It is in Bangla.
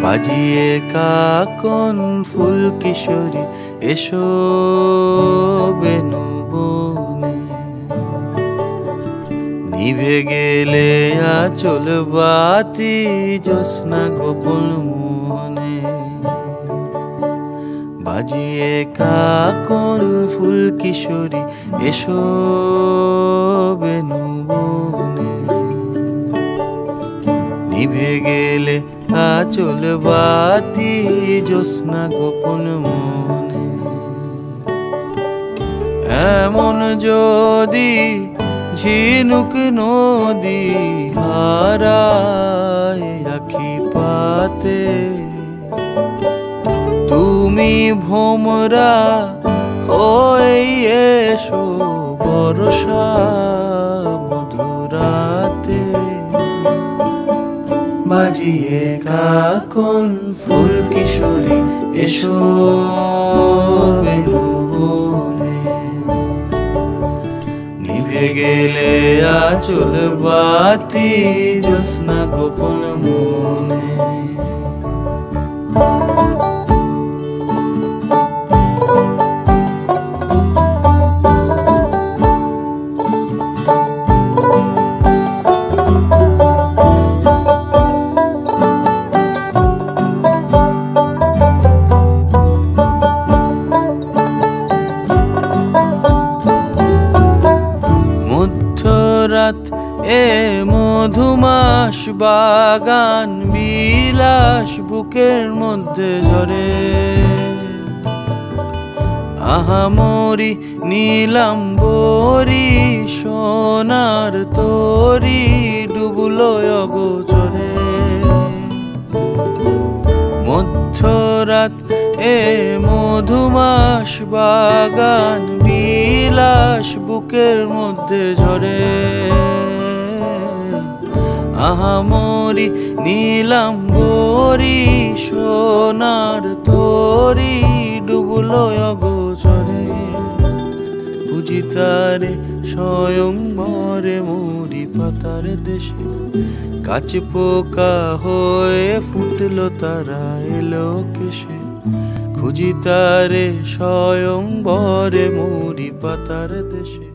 বাজিয়ে কাকন ফুল কিশোরী এসো বেনু বনে, নিভে গেলে আচল বাতি জ্যোৎস্না গোপন মনে। বাজিয়ে কাকন ফুল কিশোরী এসো বেনু বনে, নিভে গেলে আচল বাতি জ্যোৎস্না গোপন মনে। এমন যদি ঝিনুক নদী হারায় আখি পাতে, তুমি ভোমরা হয়ে এসো বর্ষা মধুরাতে। বাজিয়ে কাকন ফুল কিশোরী এসো বেনু বনে, নিভে গেলে আচল বাতি জ্যোৎস্না গোপন মনে। রাত এ মধুমাস বাগান বিলাস বুকের মধ্যে ঝরে, আহামরি নীলাম্বরী সোনার তরি ডুবলো অগোচরে। মধ্যরাত এ মধুমাস বাগান বিলাস বুকের মধ্যে ঝরে, আহামরি নীলাম্বরী সোনার তরি ডুবলো অগোচরে। বুঝি তারে স্বয়ংবরে মরি পাতার দেশে, কাছে পোকা হয়ে ফুটলো তারা এলো কেশে। খুঁজি তারে স্বয়ংবরে মরি পাতার দেশে।